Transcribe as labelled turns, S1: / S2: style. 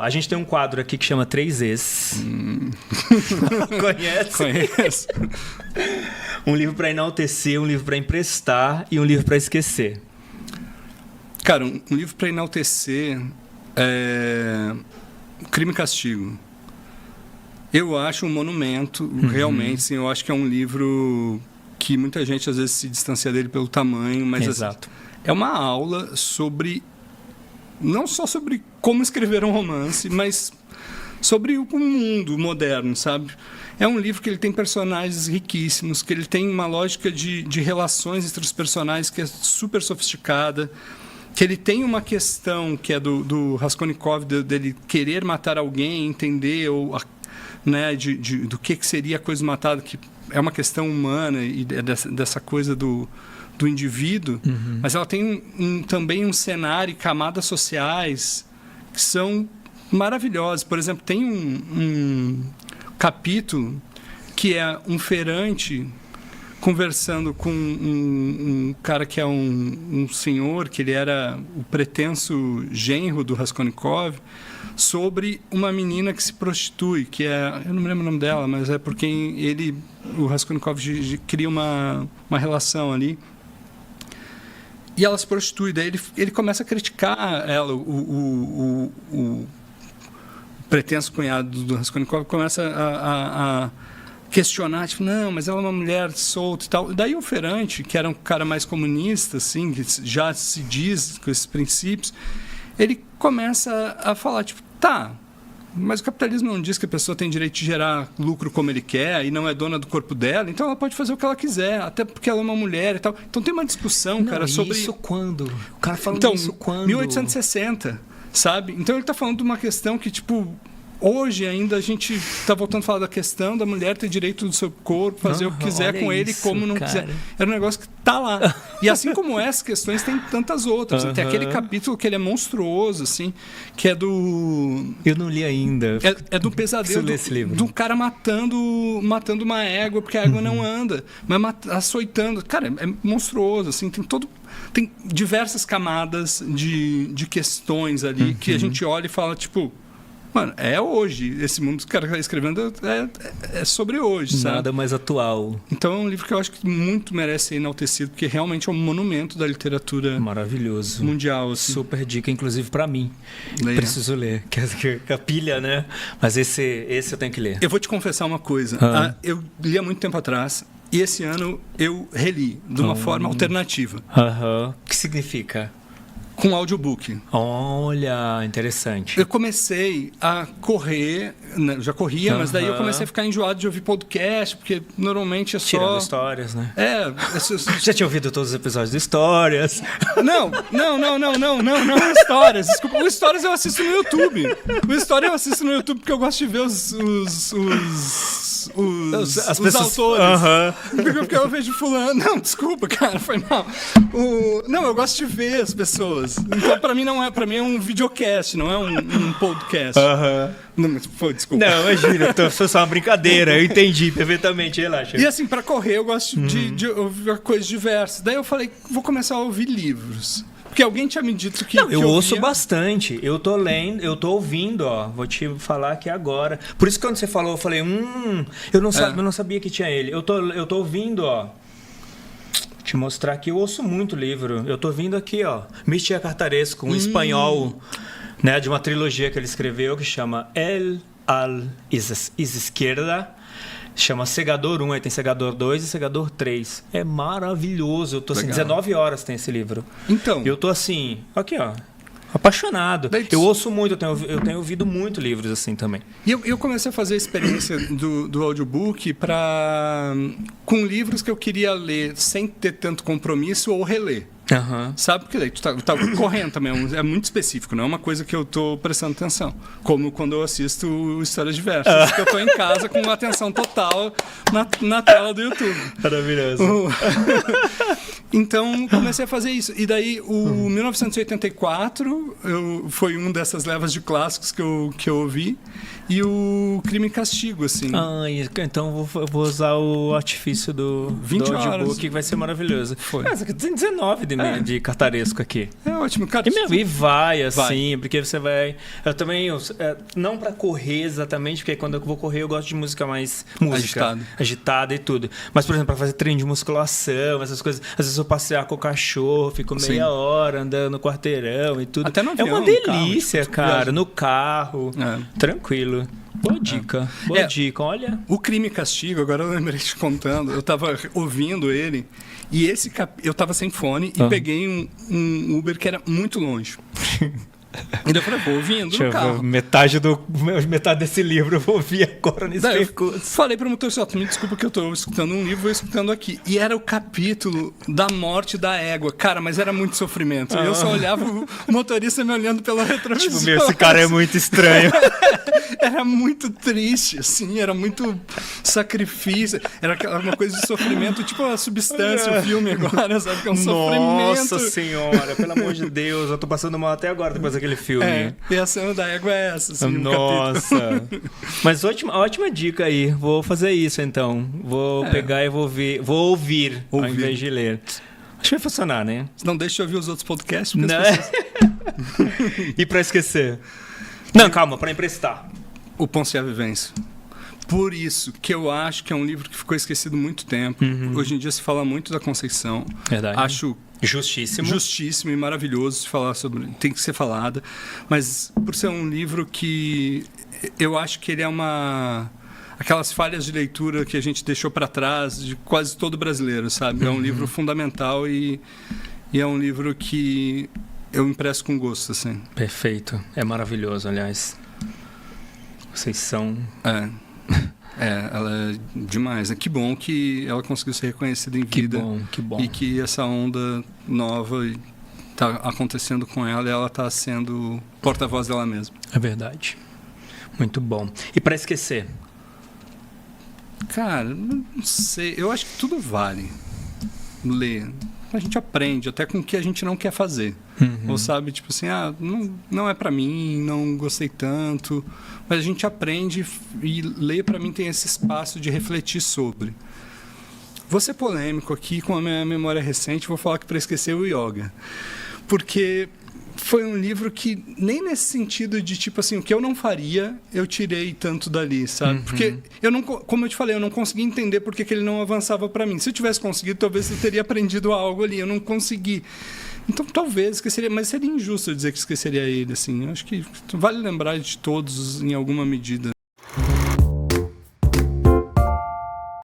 S1: A gente tem um quadro aqui que chama 3Es. Conhece?
S2: Conheço.
S1: Um livro para enaltecer, um livro para emprestar e um livro para esquecer.
S2: Cara, um livro para enaltecer é Crime e Castigo. Eu acho um monumento, realmente. Sim, eu acho que é um livro que muita gente às vezes se distancia dele pelo tamanho, mas
S1: Exato.
S2: é uma aula sobre... Não só sobre como escrever um romance, mas sobre o mundo moderno, sabe? É um livro que ele tem personagens riquíssimos, que ele tem uma lógica de relações entre os personagens que é super sofisticada, que ele tem uma questão que é do Raskolnikov, dele querer matar alguém, entender né, do que seria a coisa matada, que é uma questão humana e dessa coisa do indivíduo, mas ela tem também um cenário e camadas sociais que são maravilhosas. Por exemplo, tem um capítulo que é um feirante conversando com um cara que é um senhor, que ele era o pretenso genro do Raskolnikov, sobre uma menina que se prostitui, que é... Eu não me lembro o nome dela, mas é por quem o Raskolnikov cria uma relação ali. E ela se prostitui, daí ele começa a criticar ela, o pretenso cunhado do Raskolnikov começa a questionar, tipo, não, mas ela é uma mulher solta e tal. Daí o feirante, que era um cara mais comunista, assim, que já se diz com esses princípios, ele começa a falar, tipo, tá, mas o capitalismo não diz que a pessoa tem direito de gerar lucro como ele quer e não é dona do corpo dela, então ela pode fazer o que ela quiser, até porque ela é uma mulher e tal. Então tem uma discussão, cara, sobre...
S1: Isso quando? O cara falando
S2: então,
S1: isso quando?
S2: 1860, sabe? Então ele está falando de uma questão que, tipo... Hoje ainda a gente está voltando a falar da questão da mulher ter direito do seu corpo, fazer o que quiser com ele, como não quiser. Era um negócio que está lá. E assim como essas questões, tem tantas outras. Tem aquele capítulo que ele é monstruoso, assim, que é do...
S1: Eu não li ainda.
S2: É do pesadelo do cara matando uma égua, porque a égua não anda, mas açoitando. Cara, é monstruoso, assim, tem diversas camadas de questões ali que a gente olha e fala, tipo... Mano, é hoje. Esse mundo que o cara está escrevendo é sobre hoje, sabe?
S1: Nada mais atual.
S2: Então é um livro que eu acho que muito merece ser enaltecido, porque realmente é um monumento da literatura
S1: maravilhoso.
S2: Mundial. Assim.
S1: Super dica, inclusive para mim.
S2: Leia.
S1: Preciso ler. Que a pilha, né? Mas esse eu tenho que ler.
S2: Eu vou te confessar uma coisa. Eu li há muito tempo atrás e esse ano eu reli de uma forma alternativa.
S1: O que significa?
S2: Com audiobook.
S1: Olha, interessante.
S2: Eu comecei a correr, né, já corria, mas daí eu comecei a ficar enjoado de ouvir podcast, porque normalmente é só...
S1: Tirando histórias, né?
S2: Já
S1: tinha ouvido todos os episódios de histórias.
S2: Não histórias. Desculpa, o histórias eu assisto no YouTube. O história eu assisto no YouTube porque eu gosto de ver os autores. Porque eu vejo fulano... Não, desculpa, cara, foi mal. Não, eu gosto de ver as pessoas. Então, pra mim é um videocast, não é um podcast. Não, desculpa.
S1: Não, imagina, foi só uma brincadeira. Eu entendi perfeitamente, relaxa.
S2: E assim, pra correr, eu gosto de ouvir coisas diversas. Daí eu falei, vou começar a ouvir livros. Porque alguém tinha me dito que...
S1: Não, eu ouço bastante. Eu tô lendo, eu tô ouvindo, ó. Vou te falar aqui agora. Por isso que quando você falou, eu falei, eu não sabia que tinha ele. Eu tô ouvindo, ó. Te mostrar aqui, eu ouço muito livro. Eu tô vindo aqui, ó, Mística Cartaresco, um espanhol, né, de uma trilogia que ele escreveu que chama El al Izquierda, chama Segador 1, aí tem Segador 2 e Segador 3. É maravilhoso. Eu tô assim, 19 horas tem esse livro.
S2: Então,
S1: eu tô assim, aqui, ó, apaixonado. Eu ouço muito, eu tenho ouvido muito livros assim também.
S2: E eu comecei a fazer a experiência do audiobook com livros que eu queria ler sem ter tanto compromisso ou reler. Sabe? Porque daí tu tá correndo também, é muito específico, não é uma coisa que eu tô prestando atenção. Como quando eu assisto Histórias Diversas, que eu tô em casa com uma atenção total na tela do YouTube.
S1: Maravilhoso.
S2: Então, comecei a fazer isso. E daí, o 1984 foi uma dessas levas de clássicos que eu ouvi. E o Crime e Castigo, assim.
S1: Então vou usar o artifício do
S2: 20
S1: audiobook,
S2: horas.
S1: que vai ser maravilhoso.
S2: Foi.
S1: Você tem 19 de de cartaresco aqui.
S2: É ótimo, cara.
S1: E vai, assim, porque você vai... Eu também, não pra correr exatamente, porque quando eu vou correr eu gosto de música mais... Agitada e tudo. Mas, por exemplo, pra fazer treino de musculação, essas coisas. Às vezes eu passear com o cachorro, fico meia hora andando no quarteirão e tudo.
S2: Até no avião,
S1: é uma delícia,
S2: carro,
S1: cara. No carro. Tranquilo. Boa dica. Boa dica, olha.
S2: O Crime e Castigo, agora eu lembrei te contando, eu tava ouvindo ele e eu tava sem fone e peguei um Uber que era muito longe. E eu falei, vou ouvindo no carro.
S1: Metade desse livro eu vou ouvir agora nesse percurso.
S2: Falei pro motorista, me desculpa que eu tô escutando um livro, vou escutando aqui. E era o capítulo da morte da égua. Cara, mas era muito sofrimento. Eu só olhava o motorista me olhando pelo retrovisor.
S1: Tipo, esse cara é muito estranho.
S2: Era muito triste, assim, era muito sacrifício. Era uma coisa de sofrimento, tipo a Substância, o filme agora, sabe? Que é um sofrimento.
S1: Nossa senhora, pelo amor de Deus, eu tô passando mal até agora depois daquele filme.
S2: E a cena da égua é essa, assim,
S1: nossa. Mas ótima dica aí. Vou fazer isso então. Vou pegar e vou ouvir ao invés de ler. Acho que vai funcionar, né?
S2: Não deixa eu ouvir os outros podcasts.
S1: Não. E pra esquecer? Não, calma, pra emprestar.
S2: O Ponce e a Vivência. Por isso que eu acho que é um livro que ficou esquecido muito tempo. Hoje em dia se fala muito da Conceição.
S1: Verdade.
S2: Acho
S1: justíssimo
S2: e maravilhoso de falar sobre. Tem que ser falada. Mas por ser um livro que eu acho que ele é aquelas falhas de leitura que a gente deixou para trás de quase todo brasileiro, sabe? É um livro fundamental e é um livro que eu impresso com gosto, assim.
S1: Perfeito. É maravilhoso, aliás. Vocês são...
S2: ela é demais. Que bom que ela conseguiu ser reconhecida em vida.
S1: Que bom.
S2: E que essa onda nova está acontecendo com ela e ela está sendo porta-voz dela mesma.
S1: É verdade. Muito bom. E para esquecer?
S2: Cara, não sei. Eu acho que tudo vale. Ler. A gente aprende até com o que a gente não quer fazer. Ou sabe, tipo assim, não é pra mim, não gostei tanto. Mas a gente aprende e ler pra mim tem esse espaço de refletir sobre. Vou ser polêmico aqui com a minha memória recente, vou falar que para esquecer o Yoga. Porque foi um livro que nem nesse sentido de tipo assim, o que eu não faria, eu tirei tanto dali, sabe? Porque eu não, como eu te falei, eu não consegui entender por que ele não avançava para mim. Se eu tivesse conseguido, talvez eu teria aprendido algo ali, eu não consegui. Então talvez esqueceria, mas seria injusto eu dizer que esqueceria ele, assim. Eu acho que vale lembrar de todos em alguma medida.